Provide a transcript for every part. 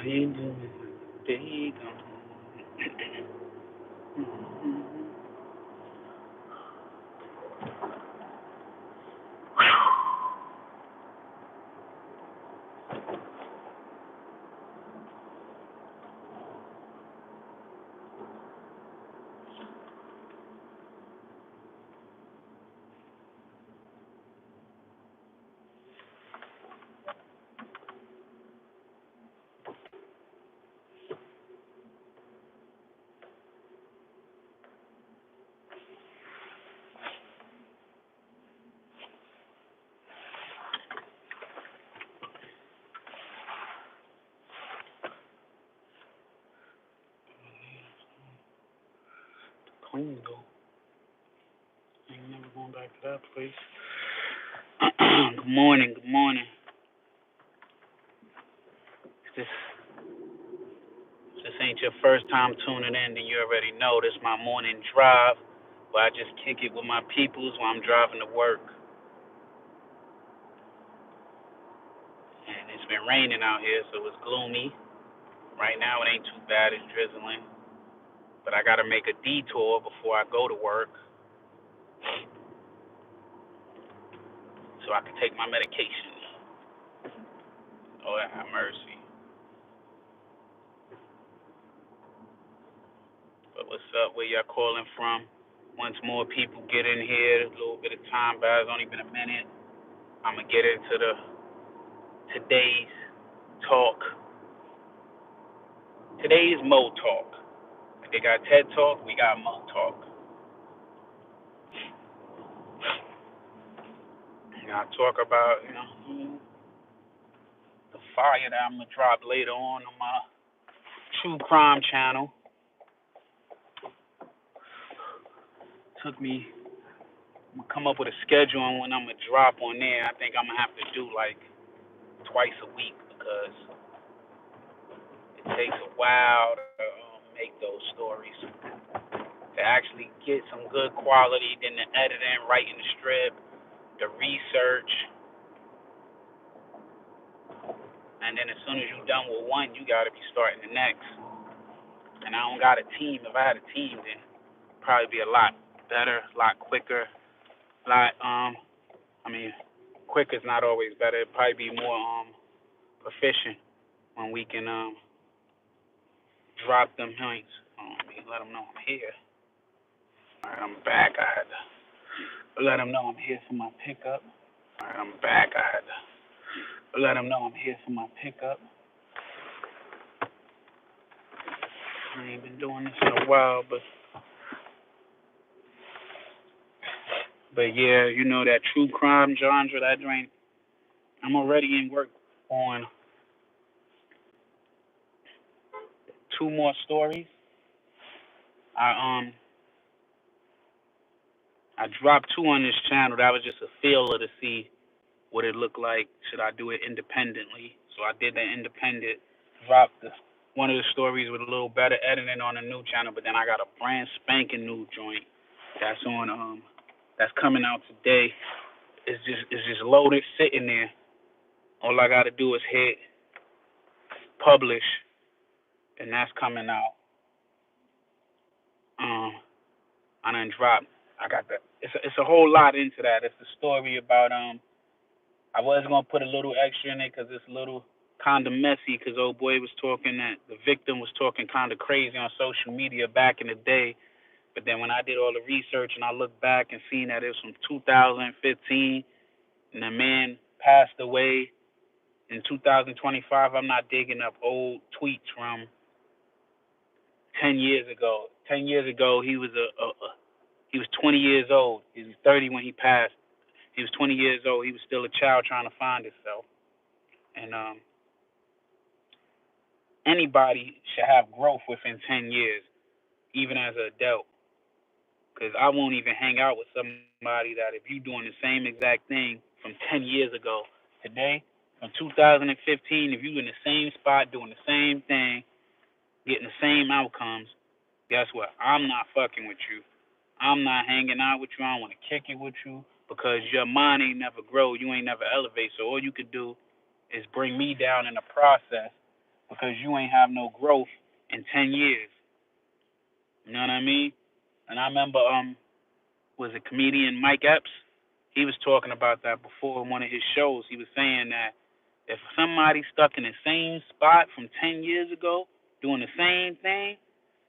How you doing? There you go. Clean though. I ain't never going back to that place. Good morning. Good morning. If this ain't your first time tuning in, then you already know this my morning drive, where I just kick it with my peoples while I'm driving to work. And it's been raining out here, so it's gloomy. Right now it ain't too bad. It's drizzling, but I gotta make a detour before I go to work so I can take my medication. Oh, have mercy. But what's up? Where y'all calling from? Once more people get in here, a little bit of time, but it's only been a minute. I'm gonna get into today's talk. Today is Moe talk. They got TED talk, we got Moe talk. I talk about the fire that I'm gonna drop later on my true crime channel. Took me. I'm gonna come up with a schedule on when I'm gonna drop on there. I think I'm gonna have to do like twice a week because it takes a while to make those stories. To actually get some good quality, then the editing, writing the strip, the research, and then as soon as you're done with one, you gotta be starting the next. And I don't got a team. If I had a team, then it'd probably be a lot better, a lot quicker, quick is not always better. It'd probably be more efficient when we can drop them joints. Let me let them know I'm here. All right, I'm back. I had to let them know I'm here for my pickup. All right, I'm back. I had to let them know I'm here for my pickup. I ain't been doing this in a while, but yeah, you know that true crime genre, that joint. I'm already in work on 2 more stories. I I dropped 2 on this channel. That was just a feeler to see what it looked like. Should I do it independently? So I did the independent, dropped one of the stories with a little better editing on a new channel, but then I got a brand spanking new joint that's on that's coming out today. It's just loaded, sitting there. All I gotta do is hit publish, and that's coming out. I done dropped. I got that. It's a whole lot into that. It's a story about I was gonna put a little extra in it because it's a little kind of messy. Because old boy was talking that the victim was talking kind of crazy on social media back in the day. But then when I did all the research and I looked back and seen that it was from 2015, and the man passed away in 2025, I'm not digging up old tweets from 10 years ago. 10 years ago, he was he was 20 years old. He was 30 when he passed. He was 20 years old. He was still a child trying to find himself. And anybody should have growth within 10 years, even as an adult. Because I won't even hang out with somebody that if you're doing the same exact thing from 10 years ago, today, from 2015, if you're in the same spot doing the same thing, getting the same outcomes, guess what? I'm not fucking with you. I'm not hanging out with you. I don't want to kick it with you because your mind ain't never grow. You ain't never elevate. So all you could do is bring me down in the process. because you ain't have no growth in 10 years. You know what I mean? And I remember, was it comedian Mike Epps? He was talking about that before in one of his shows. He was saying that if somebody's stuck in the same spot from 10 years ago, doing the same thing,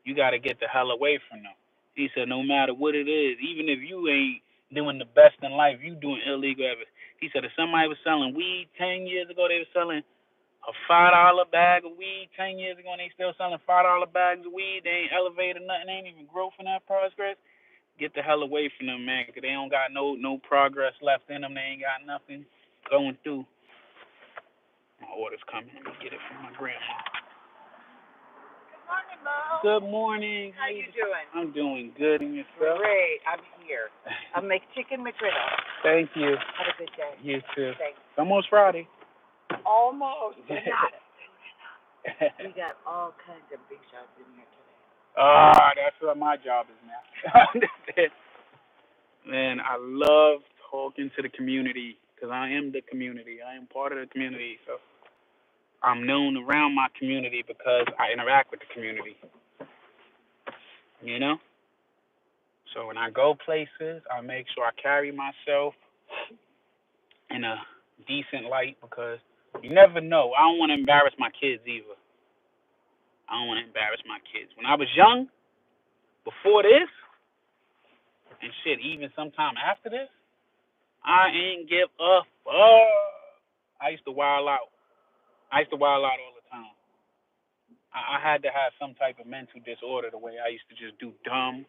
you got to get the hell away from them. He said, no matter what it is, even if you ain't doing the best in life, you doing illegal ever. He said, if somebody was selling weed 10 years ago, they were selling a $5 bag of weed 10 years ago, and they still selling $5 bags of weed. They ain't elevated nothing. They ain't even growth in that progress. Get the hell away from them, man, 'cause they don't got no progress left in them. They ain't got nothing going through. My order's coming. Let me get it from my grandma. Morning, Mo. Good morning. How you doing? I'm doing good. And yourself? Great. I'm here. I'll make chicken McGriddle. Thank you. Have a good day. You too. Thanks. It's almost Friday. Almost. Not. We got all kinds of big shots in here today. That's what my job is now. Man, I love talking to the community because I am the community. I am part of the community. So I'm known around my community because I interact with the community. You know? So when I go places, I make sure I carry myself in a decent light because you never know. I don't want to embarrass my kids either. I don't want to embarrass my kids. When I was young, before this, and shit, even sometime after this, I ain't give a fuck. I used to wild out. I used to wild out all the time. I had to have some type of mental disorder the way I used to just do dumb,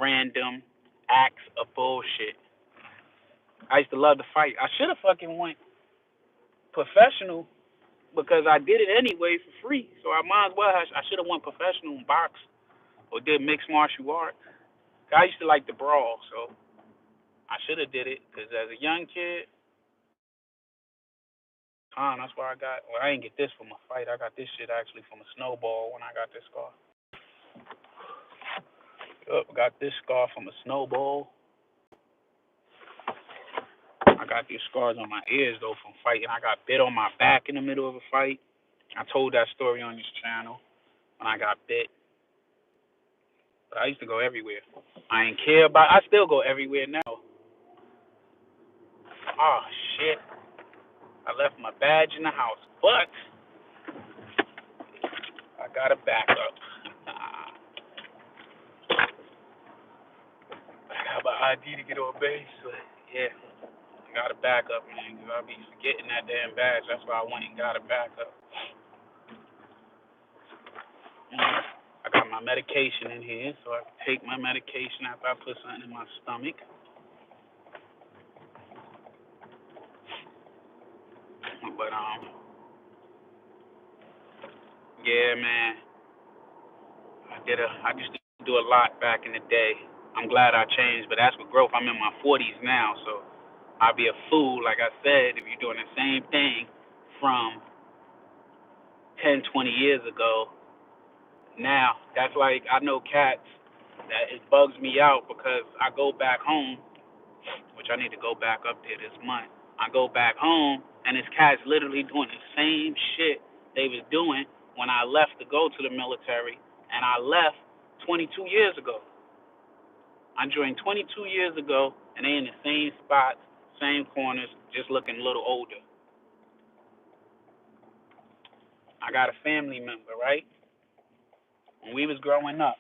random acts of bullshit. I used to love to fight. I should have fucking went professional because I did it anyway for free. So I might as well. I should have went professional in box or did mixed martial arts. I used to like to brawl, so I should have did it because as a young kid, that's why I got. Well, I didn't get this from a fight. I got this shit actually from a snowball when I got this scar. Got this scar from a snowball. I got these scars on my ears though from fighting. I got bit on my back in the middle of a fight. I told that story on this channel when I got bit. But I used to go everywhere. I ain't care about. I still go everywhere now. Oh shit! I left my badge in the house, but I got a backup. I got my ID to get on base, but yeah. I got a backup, man, because I'll be forgetting that damn badge. That's why I went and got a backup. I got my medication in here, so I can take my medication after I put something in my stomach. But, yeah, man. I used to do a lot back in the day. I'm glad I changed, but that's with growth. I'm in my 40s now, so I'd be a fool, like I said, if you're doing the same thing from 10, 20 years ago. Now, that's like, I know cats that it bugs me out because I go back home, which I need to go back up there this month. I go back home, and this cat's literally doing the same shit they was doing when I left to go to the military, and I left 22 years ago. I joined 22 years ago, and they in the same spots, same corners, just looking a little older. I got a family member, right? When we was growing up,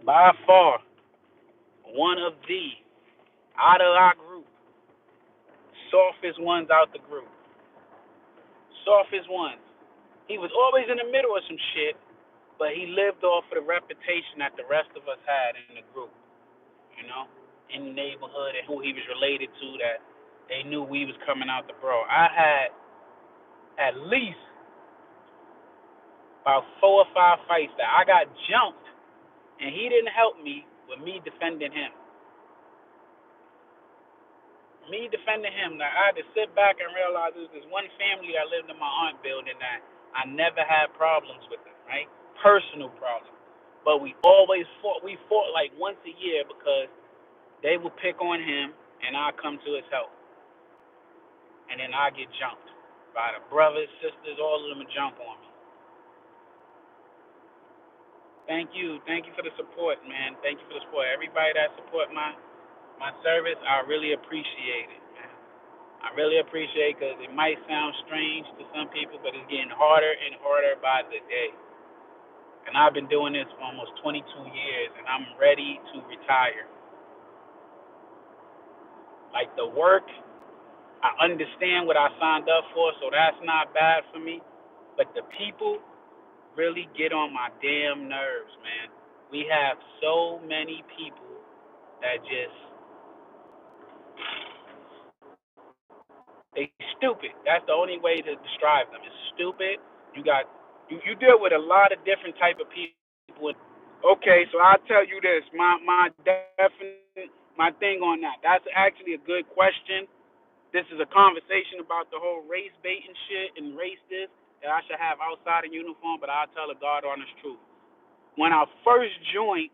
by far, one of the, out of our group, softest ones out the group. Softest ones. He was always in the middle of some shit, but he lived off of the reputation that the rest of us had in the group, you know, in the neighborhood and who he was related to, that they knew we was coming out the bro. I had at least about 4 or 5 fights that I got jumped, and he didn't help me with me defending him. Me defending him, now I had to sit back and realize there's this one family that lived in my aunt building that I never had problems with them, right? Personal problems. But we always fought. We fought like once a year because they would pick on him and I'd come to his help. And then I'd get jumped, by the brothers, sisters, all of them will jump on me. Thank you for the support, man. Thank you for the support. Everybody that support my service, I really appreciate it, man. I really appreciate it because it might sound strange to some people, but it's getting harder and harder by the day. And I've been doing this for almost 22 years, and I'm ready to retire. Like the work, I understand what I signed up for, so that's not bad for me. But the people really get on my damn nerves, man. We have so many people that just they stupid. That's the only way to describe them. It's stupid. You got you deal with a lot of different type of people. Okay, so I'll tell you this. My definite my thing on that. That's actually a good question. This is a conversation about the whole race baiting shit and race this that I should have outside of uniform, but I'll tell a God honest truth. When I first joined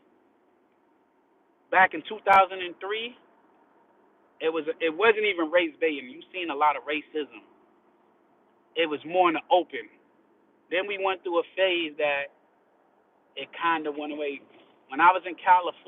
back in 2003, it wasn't even race baiting. You seen a lot of racism. It was more in the open. Then we went through a phase that it kind of went away. When I was in California.